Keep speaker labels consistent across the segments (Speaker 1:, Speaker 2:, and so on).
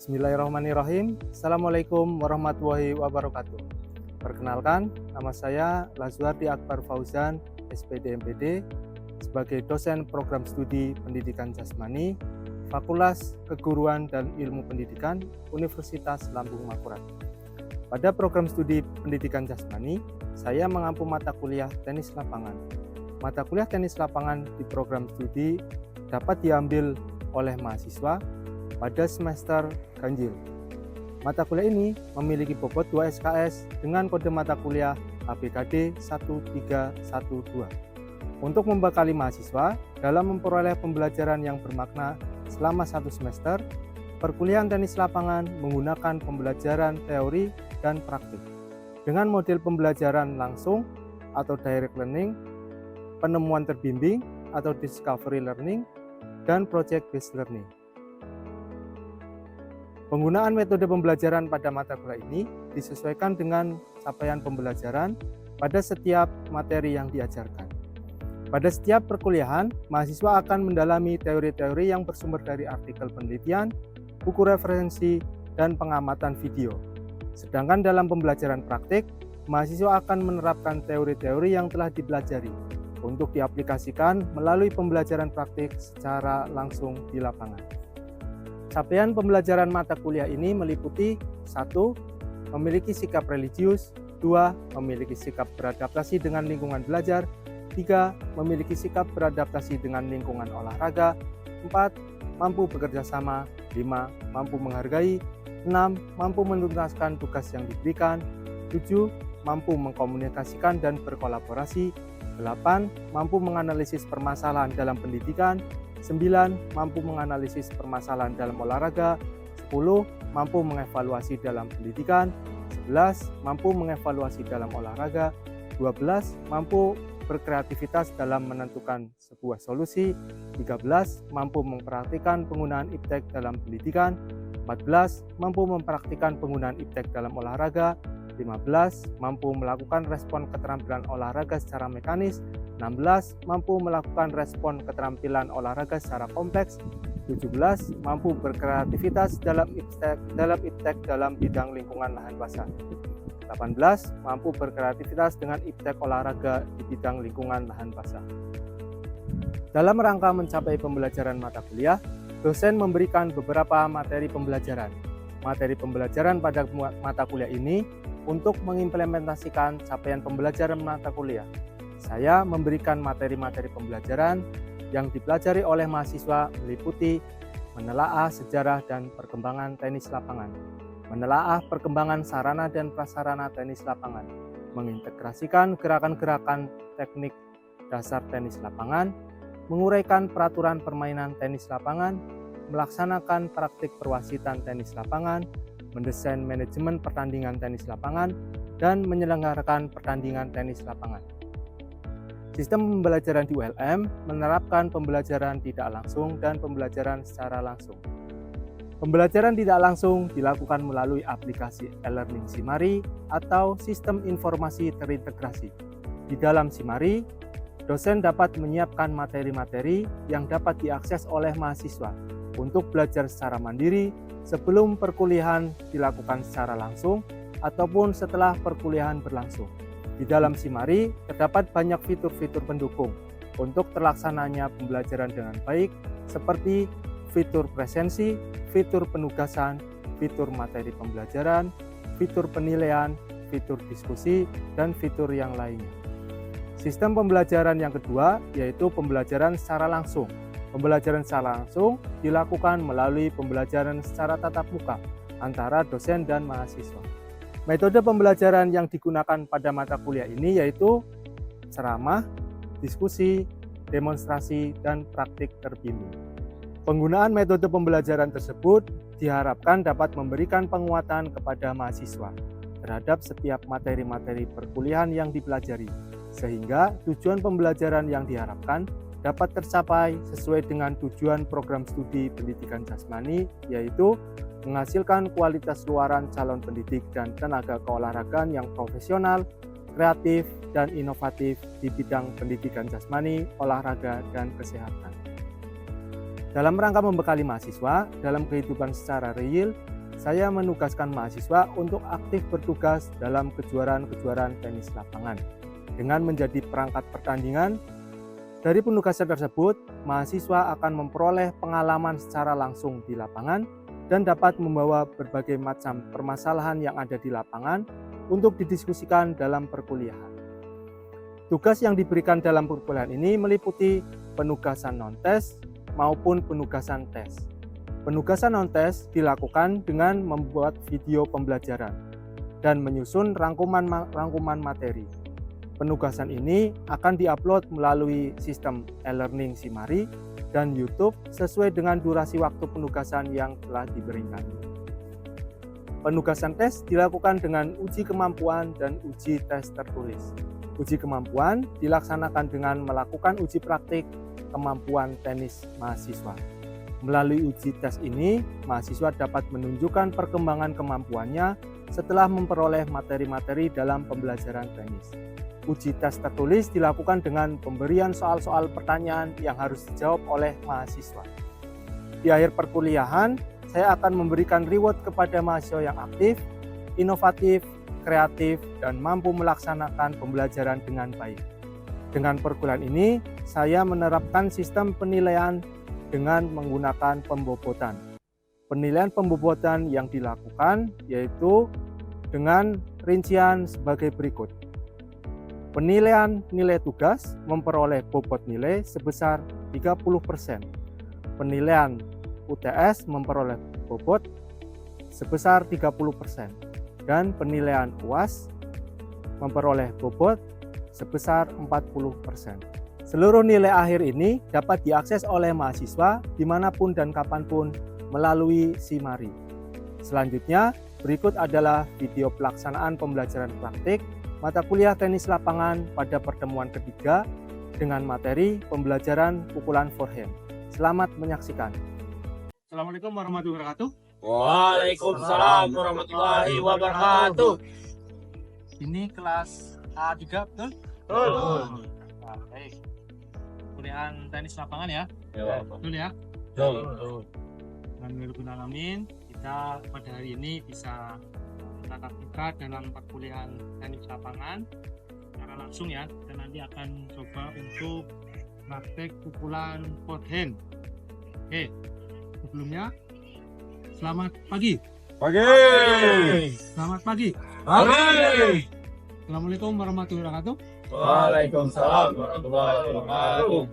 Speaker 1: Bismillahirrahmanirrahim. Assalamualaikum warahmatullahi wabarakatuh. Perkenalkan, nama saya Lazuardi Akbar Fauzan, SPD MPD, sebagai dosen program studi Pendidikan Jasmani, Fakultas Keguruan dan Ilmu Pendidikan, Universitas Lambung Mangkurat. Pada program studi Pendidikan Jasmani, saya mengampu mata kuliah tenis lapangan. Mata kuliah tenis lapangan di program studi dapat diambil oleh mahasiswa pada semester ganjil. Mata kuliah ini memiliki bobot 2 SKS dengan kode mata kuliah ABKD 1312 untuk membekali mahasiswa dalam memperoleh pembelajaran yang bermakna selama 1 semester. Perkuliahan tenis lapangan menggunakan pembelajaran teori dan praktik dengan model pembelajaran langsung atau direct learning, penemuan terbimbing atau discovery learning, dan project based learning. Penggunaan metode pembelajaran pada mata kuliah ini disesuaikan dengan capaian pembelajaran pada setiap materi yang diajarkan. Pada setiap perkuliahan, mahasiswa akan mendalami teori-teori yang bersumber dari artikel penelitian, buku referensi, dan pengamatan video. Sedangkan dalam pembelajaran praktik, mahasiswa akan menerapkan teori-teori yang telah dipelajari untuk diaplikasikan melalui pembelajaran praktik secara langsung di lapangan. Capaian pembelajaran mata kuliah ini meliputi 1. Memiliki sikap religius, 2. Memiliki sikap beradaptasi dengan lingkungan belajar, 3. Memiliki sikap beradaptasi dengan lingkungan olahraga, 4. Mampu bekerja sama, 5. Mampu menghargai, 6. Mampu menuntaskan tugas yang diberikan, 7. Mampu mengkomunikasikan dan berkolaborasi, 8. Mampu menganalisis permasalahan dalam pendidikan, 9. Mampu menganalisis permasalahan dalam olahraga, 10. Mampu mengevaluasi dalam pendidikan, 11. Mampu mengevaluasi dalam olahraga, 12. Mampu berkreativitas dalam menentukan sebuah solusi, 13. Mampu mempraktikkan penggunaan iptek dalam pendidikan, 14. Mampu mempraktikkan penggunaan iptek dalam olahraga, 15. Mampu melakukan respon keterampilan olahraga secara mekanis, 16. Mampu melakukan respon keterampilan olahraga secara kompleks, 17. Mampu berkreativitas dalam iptek dalam bidang lingkungan lahan basah, 18. Mampu berkreativitas dengan iptek olahraga di bidang lingkungan lahan basah. Dalam rangka mencapai pembelajaran mata kuliah, dosen memberikan beberapa materi pembelajaran. Materi pembelajaran pada mata kuliah ini untuk mengimplementasikan capaian pembelajaran mata kuliah. Saya memberikan materi-materi pembelajaran yang dipelajari oleh mahasiswa meliputi menelaah sejarah dan perkembangan tenis lapangan, menelaah perkembangan sarana dan prasarana tenis lapangan, mengintegrasikan gerakan-gerakan teknik dasar tenis lapangan, menguraikan peraturan permainan tenis lapangan, melaksanakan praktik perwasitan tenis lapangan, mendesain manajemen pertandingan tenis lapangan, dan menyelenggarakan pertandingan tenis lapangan. Sistem pembelajaran di ULM menerapkan pembelajaran tidak langsung dan pembelajaran secara langsung. Pembelajaran tidak langsung dilakukan melalui aplikasi e-learning Simari atau sistem informasi terintegrasi. Di dalam Simari, dosen dapat menyiapkan materi-materi yang dapat diakses oleh mahasiswa untuk belajar secara mandiri sebelum perkuliahan dilakukan secara langsung ataupun setelah perkuliahan berlangsung. Di dalam Simari terdapat banyak fitur-fitur pendukung untuk terlaksananya pembelajaran dengan baik, seperti fitur presensi, fitur penugasan, fitur materi pembelajaran, fitur penilaian, fitur diskusi, dan fitur yang lainnya. Sistem pembelajaran yang kedua yaitu pembelajaran secara langsung. Pembelajaran secara langsung dilakukan melalui pembelajaran secara tatap muka antara dosen dan mahasiswa. Metode pembelajaran yang digunakan pada mata kuliah ini yaitu ceramah, diskusi, demonstrasi, dan praktik terbimbing. Penggunaan metode pembelajaran tersebut diharapkan dapat memberikan penguatan kepada mahasiswa terhadap setiap materi-materi perkuliahan yang dipelajari, sehingga tujuan pembelajaran yang diharapkan dapat tercapai sesuai dengan tujuan program studi pendidikan jasmani, yaitu menghasilkan kualitas luaran calon pendidik dan tenaga keolahragaan yang profesional, kreatif, dan inovatif di bidang pendidikan jasmani, olahraga, dan kesehatan. Dalam rangka membekali mahasiswa dalam kehidupan secara real, saya menugaskan mahasiswa untuk aktif bertugas dalam kejuaraan-kejuaraan tenis lapangan. Dengan menjadi perangkat pertandingan, dari penugasan tersebut, mahasiswa akan memperoleh pengalaman secara langsung di lapangan dan dapat membawa berbagai macam permasalahan yang ada di lapangan untuk didiskusikan dalam perkuliahan. Tugas yang diberikan dalam perkuliahan ini meliputi penugasan non-tes maupun penugasan tes. Penugasan non-tes dilakukan dengan membuat video pembelajaran dan menyusun rangkuman materi. Penugasan ini akan diupload melalui sistem e-learning Simari dan YouTube sesuai dengan durasi waktu penugasan yang telah diberikan. Penugasan tes dilakukan dengan uji kemampuan dan uji tes tertulis. Uji kemampuan dilaksanakan dengan melakukan uji praktik kemampuan tenis mahasiswa. Melalui uji tes ini, mahasiswa dapat menunjukkan perkembangan kemampuannya setelah memperoleh materi-materi dalam pembelajaran tenis. Uji tes tertulis dilakukan dengan pemberian soal-soal pertanyaan yang harus dijawab oleh mahasiswa. Di akhir perkuliahan, saya akan memberikan reward kepada mahasiswa yang aktif, inovatif, kreatif, dan mampu melaksanakan pembelajaran dengan baik. Dengan perkuliahan ini, saya menerapkan sistem penilaian dengan menggunakan pembobotan. Penilaian pembobotan yang dilakukan yaitu dengan rincian sebagai berikut. Penilaian nilai tugas memperoleh bobot nilai sebesar 30%. Penilaian UTS memperoleh bobot sebesar 30%. Dan penilaian UAS memperoleh bobot sebesar 40%. Seluruh nilai akhir ini dapat diakses oleh mahasiswa dimanapun dan kapanpun melalui Simari. Selanjutnya, berikut adalah video pelaksanaan pembelajaran praktik mata kuliah tenis lapangan pada pertemuan ketiga dengan materi pembelajaran pukulan forehand. Selamat menyaksikan. Assalamualaikum warahmatullahi wabarakatuh.
Speaker 2: Waalaikumsalam warahmatullahi wabarakatuh.
Speaker 1: Ini kelas A3, betul?
Speaker 2: Betul.
Speaker 1: Nah, baik. Kuliahan tenis lapangan ya?
Speaker 2: Ya,
Speaker 1: betul ya?
Speaker 2: betul.
Speaker 1: Dengan Amin, kita pada hari ini bisa tatap muka dalam perkuliahan tenis lapangan secara langsung ya, dan nanti akan coba untuk praktek pukulan forehand. Oke, sebelumnya selamat pagi. Selamat pagi. Assalamualaikum warahmatullahi wabarakatuh.
Speaker 2: Waalaikumsalam warahmatullahi wabarakatuh.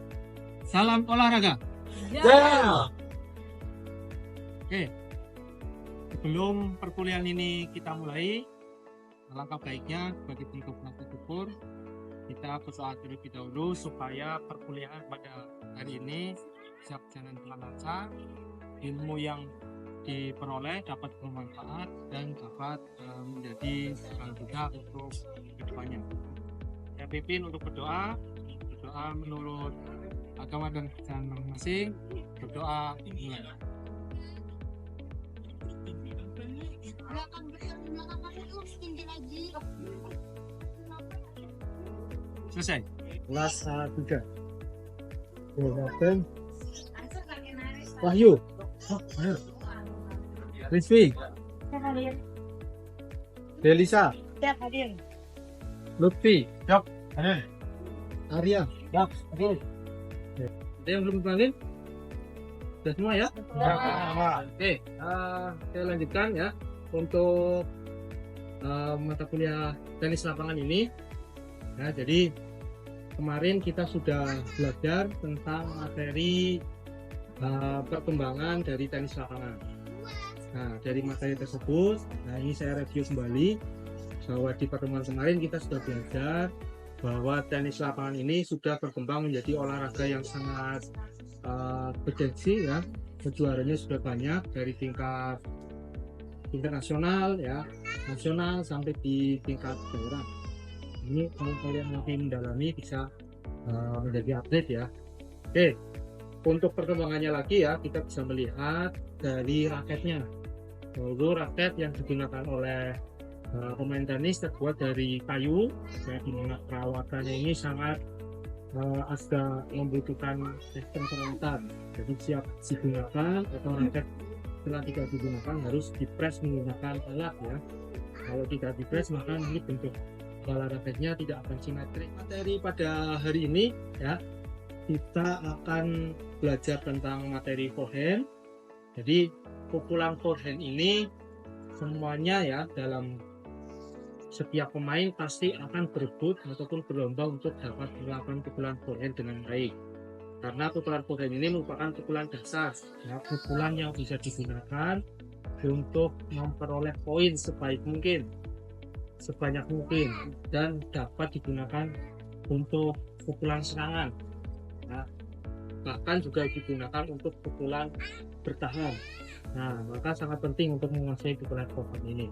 Speaker 1: Salam olahraga.
Speaker 2: Ya.
Speaker 1: Oke. Sebelum perkuliahan ini kita mulai, alangkah baiknya sebagai bentuk rasa syukur kita berdoa terlebih dahulu supaya perkuliahan pada hari ini bisa berjalan dengan lancar, ilmu yang diperoleh dapat bermanfaat dan dapat menjadi bekal kita untuk kedepannya. Saya pimpin untuk berdoa menurut agama dan kepercayaan masing-masing. Berdoa mulai. Selesai. Kelas 3. Wahyu. Rizvi. Delisa. Lutfi. Arya. Ada yang belum dipanggil? Sudah semua ya? Oke, saya lanjutkan ya untuk mata kuliah tenis lapangan ini. Ya, jadi kemarin kita sudah belajar tentang materi perkembangan dari tenis lapangan. Nah, dari materi tersebut, ini saya review kembali bahwa di pertemuan kemarin kita sudah belajar bahwa tenis lapangan ini sudah berkembang menjadi olahraga yang sangat bergengsi ya. Kejuarannya sudah banyak dari tingkat nasional ya, nasional sampai di tingkat daerah. Ini kalau kalian makin mendalami bisa menjadi atlet ya. Oke, untuk perkembangannya lagi ya, kita bisa melihat dari raketnya. Lalu raket yang digunakan oleh pemain tenis terbuat dari kayu, ya, dimana perawatannya ini sangat agak membutuhkan sistem perawatan. Jadi siap digunakan atau raket
Speaker 3: setelah tidak digunakan harus dipres menggunakan alat ya. Kalau tidak dipres maka ini bentuk bola racketnya tidak akan simetris. Materi pada hari ini ya, kita akan belajar tentang materi forehand. Jadi pukulan forehand ini semuanya ya, dalam setiap pemain pasti akan berebut ataupun berlomba untuk dapat melakukan pukulan forehand dengan baik. Karena pukulan forehand ini merupakan pukulan dasar ya, pukulan yang bisa digunakan untuk memperoleh poin sebaik mungkin, sebanyak mungkin, dan dapat digunakan untuk pukulan serangan ya. Bahkan juga digunakan untuk pukulan bertahan. Nah, maka sangat penting untuk menguasai pukulan forehand ini.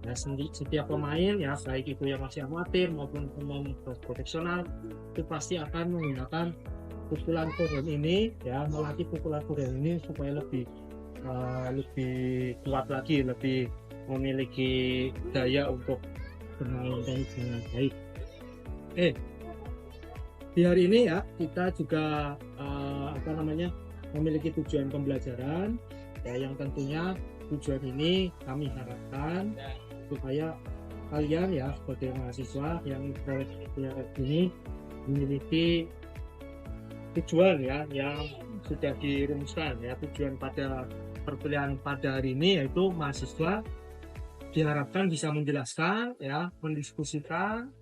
Speaker 3: Nah, setiap pemain ya, baik itu yang masih amatir maupun pemain profesional, itu pasti akan menggunakan pukulan forehand ini ya, melatih pukulan forehand ini supaya lebih kuat lagi, lebih memiliki daya untuk bermain tenis dengan baik. Di hari ini ya, kita juga memiliki tujuan pembelajaran ya, yang tentunya tujuan ini kami harapkan supaya kalian ya sebagai mahasiswa yang proyek ini memiliki tujuan ya yang sudah dirumuskan ya. Tujuan pada perkuliahan pada hari ini yaitu mahasiswa diharapkan bisa menjelaskan ya, mendiskusikan,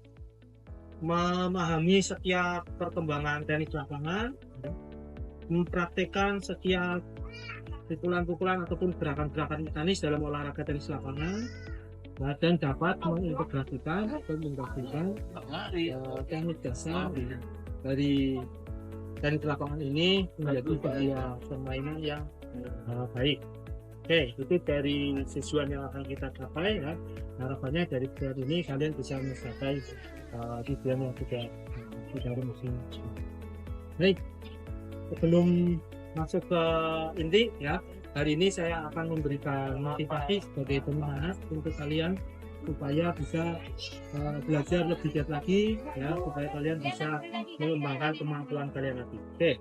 Speaker 3: memahami setiap perkembangan tenis lapangan, mempraktekkan setiap pukulan-pukulan ataupun gerakan-gerakan mekanis dalam olahraga tenis lapangan, dan dapat mengintegrasikan teknik dasar dari tenis lapangan ini menjadi sebuah permainan yang baik. Oke, itu dari tujuan yang akan kita capai ya. Harapannya dari tujuan ini kalian bisa mencapai tujuan yang sudah rumuskan. Baik, sebelum masuk ke inti ya, hari ini saya akan memberikan motivasi sebagai penyemangat untuk kalian supaya bisa belajar lebih giat lagi ya, supaya kalian bisa mengembangkan kemampuan kalian lagi. Oke,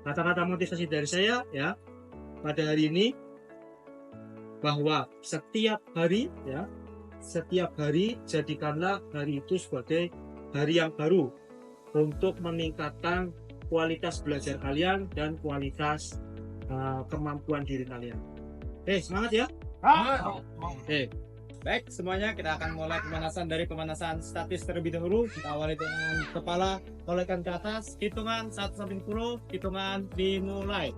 Speaker 3: kata-kata motivasi dari saya ya pada hari ini, bahwa setiap hari jadikanlah hari itu sebagai hari yang baru untuk meningkatkan kualitas belajar kalian dan kualitas kemampuan diri kalian. Semangat ya.
Speaker 4: Baik, semuanya kita akan mulai pemanasan dari pemanasan statis terlebih dahulu. Kita awali dengan kepala tolakkan ke atas, hitungan 1 sampai 10, hitungan dimulai.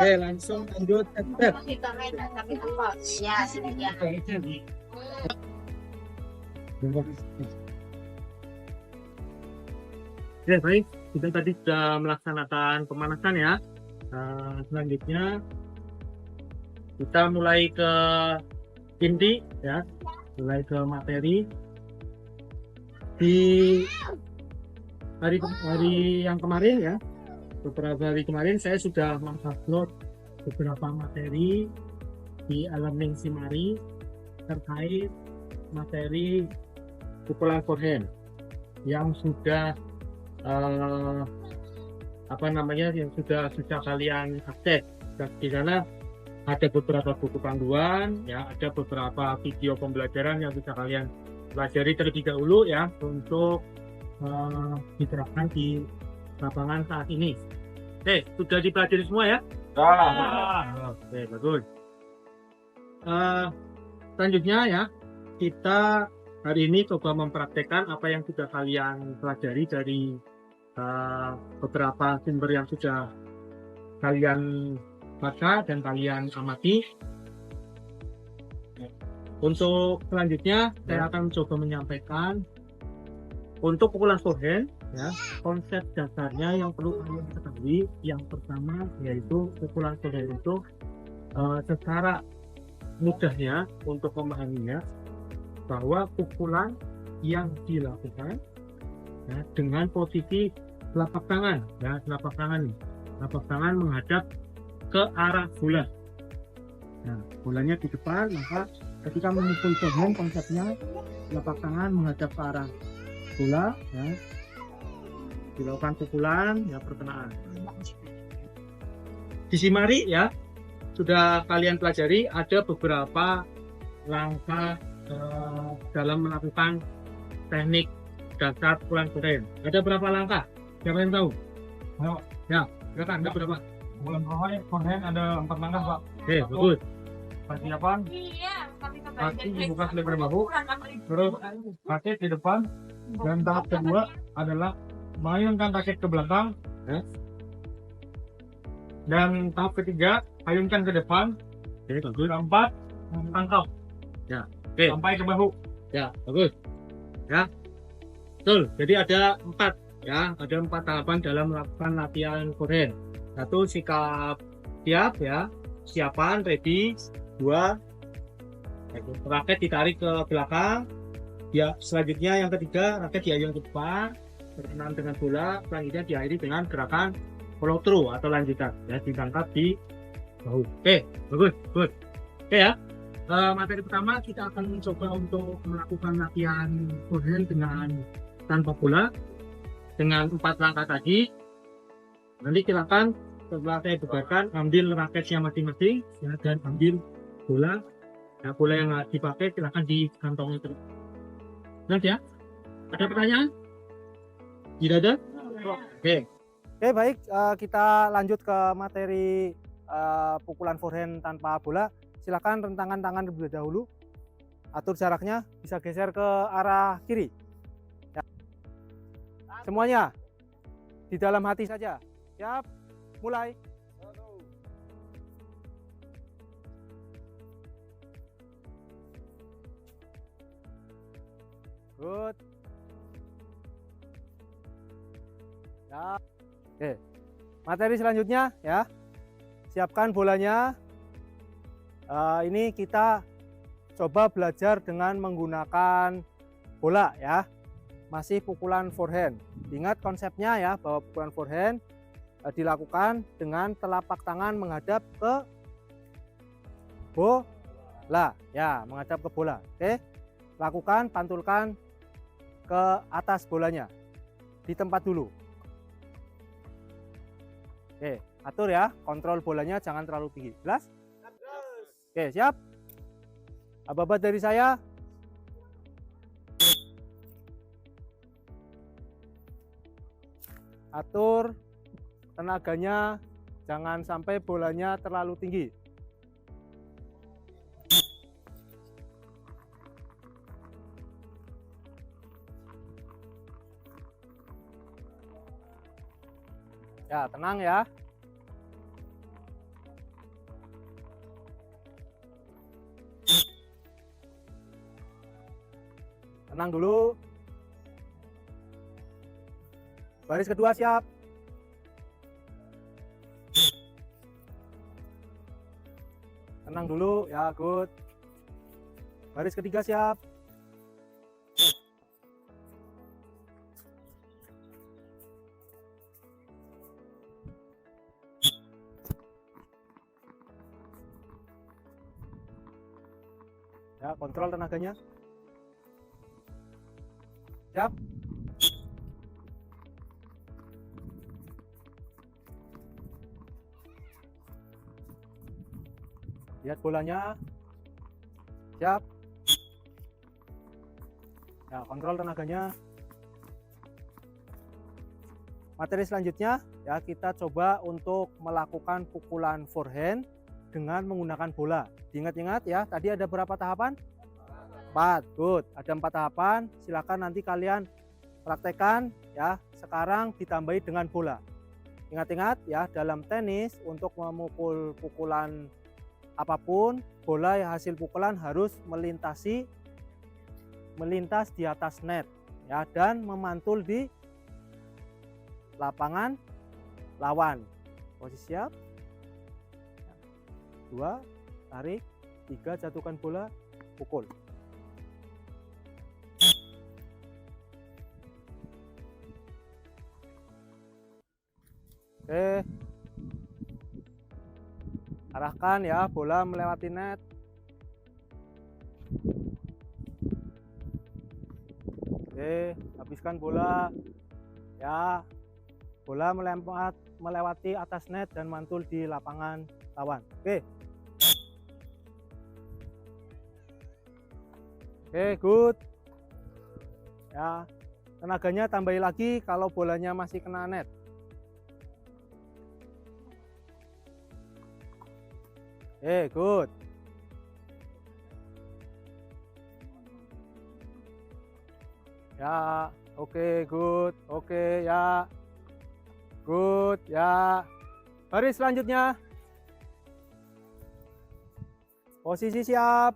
Speaker 4: Langsung lanjut.
Speaker 3: Baik, kita tadi sudah melaksanakan pemanasan ya. Selanjutnya kita mulai ke inti ya, mulai ke materi. Di hari yang kemarin ya, beberapa hari kemarin saya sudah mengupload beberapa materi di e-learning Simari terkait materi pukulan forehand yang sudah yang sudah kalian akses. Di sana ada beberapa buku panduan ya, ada beberapa video pembelajaran yang bisa kalian pelajari terlebih dahulu ya, untuk diterapkan di lapangan saat ini. Sudah dipelajari semua ya? Oke, bagus. Selanjutnya ya, kita hari ini coba mempraktekkan apa yang sudah kalian pelajari dari beberapa sumber yang sudah kalian baca dan kalian amati. Untuk selanjutnya saya akan coba menyampaikan untuk pukulan forehand ya, konsep dasarnya yang perlu kalian ketahui yang pertama yaitu pukulan forehand itu secara mudahnya untuk memahaminya bahwa pukulan yang dilakukan ya, dengan posisi telapak tangan ya, telapak tangan menghadap ke arah bola. Nah, bolanya di depan, maka ketika memukul forehand konsepnya telapak tangan menghadap ke arah bola ya, dilakukan pukulan ya, perkenaan. Disimari ya, sudah kalian pelajari ada beberapa langkah dalam melakukan teknik dasar pukulan forehand. Ada berapa langkah? Siapa yang tahu?
Speaker 2: Ayo.
Speaker 3: Ya, silakan. Ada berapa?
Speaker 2: Pukulan forehand ada 4 langkah, Pak.
Speaker 3: Oke, bagus.
Speaker 2: Persiapan,
Speaker 5: Iya,
Speaker 2: kaki dibuka selebar bahu, terus raket di depan, dan tahap kedua adalah mayunkan raket ke belakang,
Speaker 3: Ya.
Speaker 2: dan tahap ketiga ayunkan ke depan,
Speaker 3: Oke, bagus.
Speaker 2: keempat tangkap,
Speaker 3: Oke,
Speaker 2: sampai ke bahu.
Speaker 3: ya, bagus. Ya, betul. Jadi ada 4 ya, ada 4 tahapan dalam melakukan latihan forehand. 1, sikap siap ya, siapan, ready. 2, raket ditarik ke belakang. Ya, selanjutnya yang ketiga, raket diayun ke depan, berkenaan dengan bola. Selanjutnya diakhiri dengan gerakan follow through atau lanjutan ya, ditangkap di bahu. Oke, bagus, good. Oke ya. Materi pertama kita akan mencoba untuk melakukan latihan forehand dengan tanpa bola dengan 4 langkah tadi. Nanti silakan setelah saya bubarkan ambil raketnya masing-masing ya, dan ambil bola. Nah, bola yang dipakai silakan dikantongi terus. Jelas ya? Ada pertanyaan? Tidak ada? Oke.
Speaker 1: Oke, baik, kita lanjut ke materi pukulan forehand tanpa bola. Silakan rentangkan tangan terlebih dahulu. Atur jaraknya, bisa geser ke arah kiri. Ya. Semuanya di dalam hati saja. Siap, mulai. Good. Ya. Oke. Materi selanjutnya ya. Siapkan bolanya. Ini kita coba belajar dengan menggunakan bola ya. Masih pukulan forehand. Ingat konsepnya ya, bahwa pukulan forehand dilakukan dengan telapak tangan menghadap ke bola ya, menghadap ke bola. Oke. Lakukan, pantulkan ke atas bolanya. Di tempat dulu. Oke, atur ya, kontrol bolanya jangan terlalu tinggi. Jelas? Oke, siap. Aba-aba dari saya. Atur tenaganya, jangan sampai bolanya terlalu tinggi. Ya, tenang ya. Tenang dulu. Baris kedua siap. Tenang dulu ya, good. Baris ketiga siap. Ya, kontrol tenaganya. Siap. Lihat bolanya. Siap. Ya, kontrol tenaganya. Materi selanjutnya ya, kita coba untuk melakukan pukulan forehand dengan menggunakan bola. Diingat-ingat ya, tadi ada berapa tahapan? 4. Good. Ada 4 tahapan. Silakan nanti kalian praktekkan ya. Sekarang ditambahi dengan bola. Ingat-ingat ya, dalam tenis untuk memukul pukulan apapun, bola yang hasil pukulan harus melintas di atas net ya, dan memantul di lapangan lawan. Posisi siap. 2, tarik. 3, jatuhkan bola, pukul. Oke. Arahkan ya bola melewati net. Oke, habiskan bola. Ya. Bola melewati atas net dan mantul di lapangan lawan. Oke. Oke, good. Ya. Tenaganya tambahi lagi kalau bolanya masih kena net. Good. Ya, oke, good. Oke, ya. Good, ya. Baris selanjutnya. Posisi siap.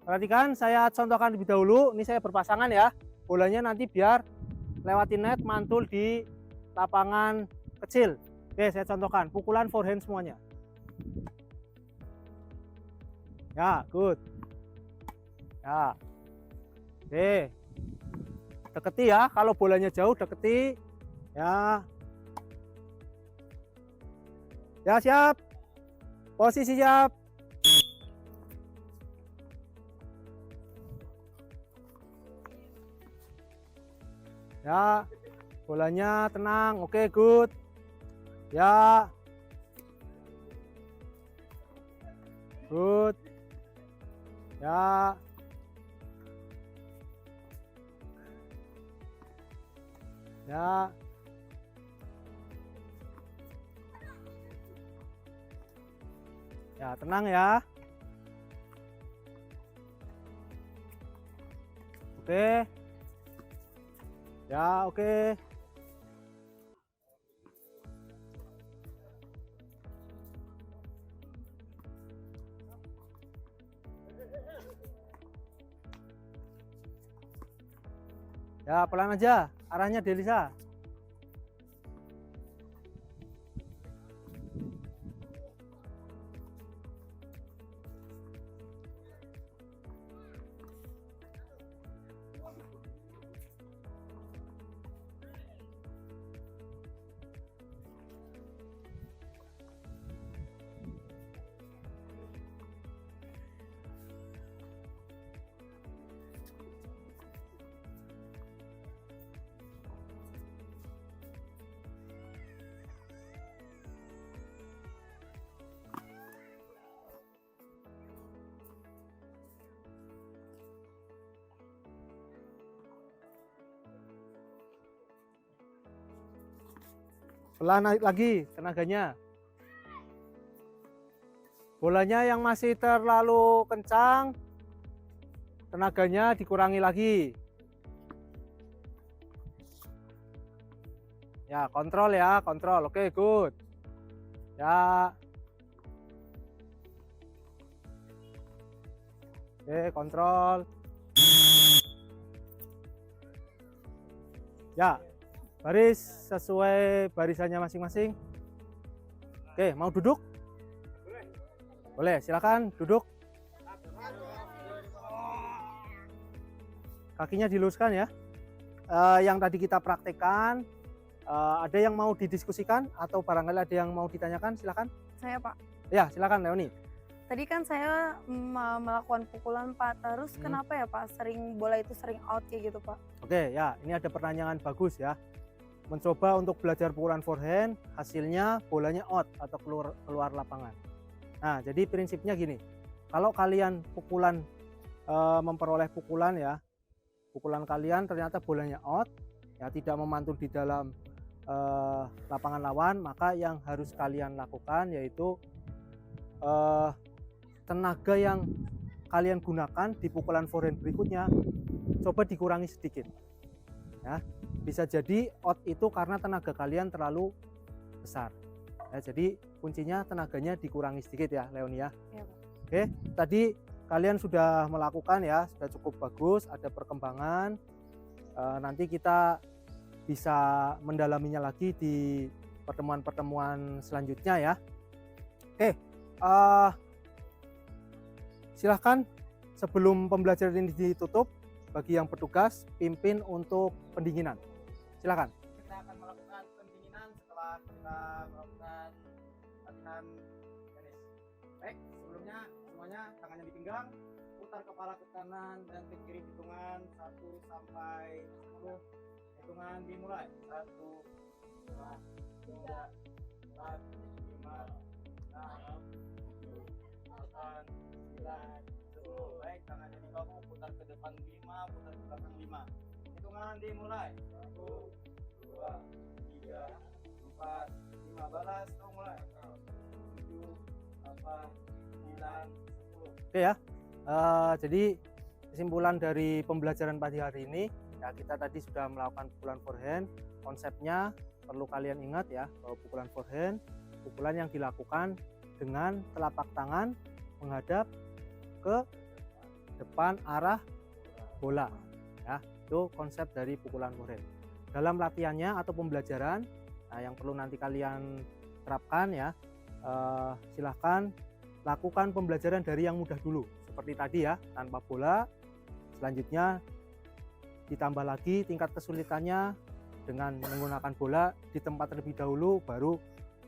Speaker 1: Perhatikan, saya contohkan lebih dahulu. Ini saya berpasangan ya. Bolanya nanti biar lewati net, mantul di lapangan kecil. Oke, saya contohkan. Pukulan forehand semuanya. Ya, good. Ya. Oke. Deketi ya. Kalau bolanya jauh, deketi. Ya. Ya, siap. Posisi siap. Ya, bolanya tenang. Oke, good. Ya. Good. Ya. Ya. Ya, tenang ya. Oke. Ya, oke. Ya, pelan aja. Arahnya Delisa. Pelan lagi tenaganya. Bolanya yang masih terlalu kencang, tenaganya dikurangi lagi. Ya, kontrol ya, kontrol. Oke, good. Ya. Oke, kontrol. Ya. Baris sesuai barisannya masing-masing. Oke, mau duduk? Boleh, silakan duduk. Kakinya diluruskan ya. Yang tadi kita praktekkan, ada yang mau didiskusikan atau barangkali ada yang mau ditanyakan, silakan.
Speaker 5: Saya Pak.
Speaker 1: Ya, silakan Leoni.
Speaker 5: Tadi kan saya melakukan pukulan Pak, terus kenapa ya Pak bola itu sering out kayak gitu Pak? Oke
Speaker 1: ya, ini ada pertanyaan bagus ya. Mencoba untuk belajar pukulan forehand, hasilnya bolanya out atau keluar lapangan. Nah, jadi prinsipnya gini, kalau kalian memperoleh pukulan ya, pukulan kalian ternyata bolanya out, ya tidak memantul di dalam lapangan lawan, maka yang harus kalian lakukan yaitu tenaga yang kalian gunakan di pukulan forehand berikutnya coba dikurangi sedikit ya. Bisa jadi out itu karena tenaga kalian terlalu besar ya, jadi kuncinya tenaganya dikurangi sedikit ya Leonie ya.
Speaker 5: Iya, Pak.
Speaker 1: Oke, tadi kalian sudah melakukan ya, sudah cukup bagus, ada perkembangan. Nanti kita bisa mendalaminya lagi di pertemuan-pertemuan selanjutnya ya. Oke, silahkan sebelum pembelajaran ini ditutup, bagi yang bertugas pimpin untuk pendinginan. Silahkan. Kita akan melakukan pendinginan setelah kita melakukan latihan tenis. Baik, sebelumnya semuanya tangannya di pinggang, putar kepala ke kanan dan ke kiri, hitungan 1 sampai 10. Hitungan dimulai. 1, 2, 3, 4, 5, 6, 7, 8, 9, 10. Baik, tangannya di bahu, putar ke depan 5, putar ke belakang 5. Hitungan dimulai. 1, 2, 3, 4, 5. Balas, mulai. 7, 8, 9, 10. Oke ya. Jadi kesimpulan dari pembelajaran pagi hari ini ya, kita tadi sudah melakukan pukulan forehand. Konsepnya perlu kalian ingat ya, bahwa pukulan forehand pukulan yang dilakukan dengan telapak tangan menghadap ke depan arah bola ya. Itu konsep dari pukulan forehand. Dalam latihannya atau pembelajaran, nah yang perlu nanti kalian terapkan ya, silahkan lakukan pembelajaran dari yang mudah dulu seperti tadi ya, tanpa bola. Selanjutnya ditambah lagi tingkat kesulitannya dengan menggunakan bola di tempat terlebih dahulu, baru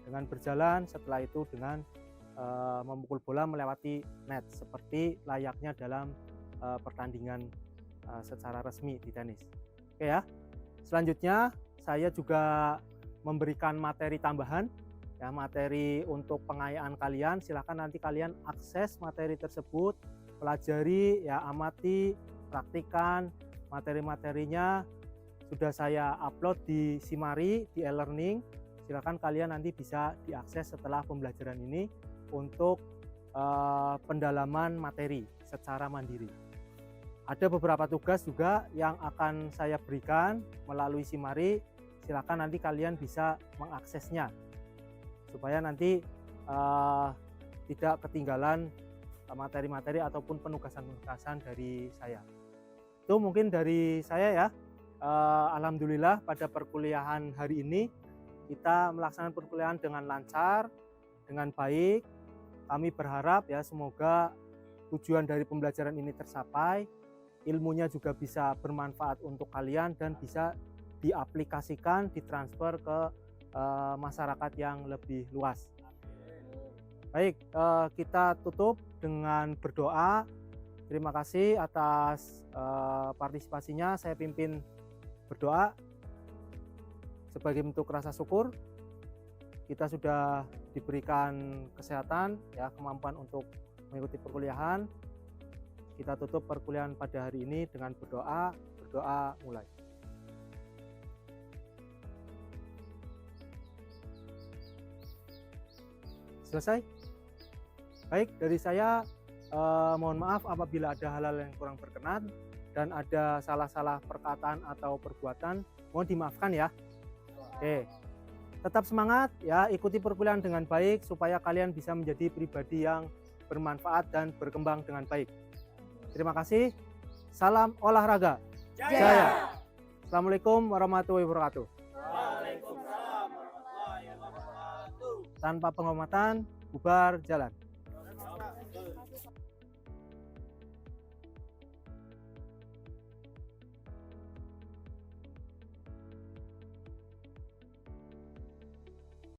Speaker 1: dengan berjalan, setelah itu dengan memukul bola melewati net seperti layaknya dalam pertandingan secara resmi di tenis. Oke ya. Selanjutnya saya juga memberikan materi tambahan ya, materi untuk pengayaan kalian. Silahkan nanti kalian akses materi tersebut, pelajari ya, amati, praktikan. Materi-materinya sudah saya upload di Simari, di e-learning. Silahkan kalian nanti bisa diakses setelah pembelajaran ini untuk pendalaman materi secara mandiri. Ada beberapa tugas juga yang akan saya berikan melalui Simari. Silahkan nanti kalian bisa mengaksesnya supaya nanti tidak ketinggalan materi-materi ataupun penugasan-penugasan dari saya. Itu mungkin dari saya ya. Alhamdulillah pada perkuliahan hari ini kita melaksanakan perkuliahan dengan lancar, dengan baik. Kami berharap ya semoga tujuan dari pembelajaran ini tercapai, ilmunya juga bisa bermanfaat untuk kalian dan bisa diaplikasikan, ditransfer ke masyarakat yang lebih luas. Baik, kita tutup dengan berdoa. Terima kasih atas partisipasinya. Saya pimpin berdoa sebagai bentuk rasa syukur. Kita sudah diberikan kesehatan, ya, kemampuan untuk mengikuti perkuliahan. Kita tutup perkuliahan pada hari ini dengan berdoa. Berdoa mulai. Selesai? Baik, dari saya mohon maaf apabila ada hal-hal yang kurang berkenan dan ada salah-salah perkataan atau perbuatan, mohon dimaafkan ya. Oke. Tetap semangat ya, ikuti perkuliahan dengan baik supaya kalian bisa menjadi pribadi yang bermanfaat dan berkembang dengan baik. Terima kasih. Salam olahraga. Jaya. Assalamualaikum warahmatullahi wabarakatuh.
Speaker 4: Waalaikumsalam warahmatullahi wabarakatuh.
Speaker 1: Tanpa penghormatan, bubar jalan.
Speaker 4: Betul.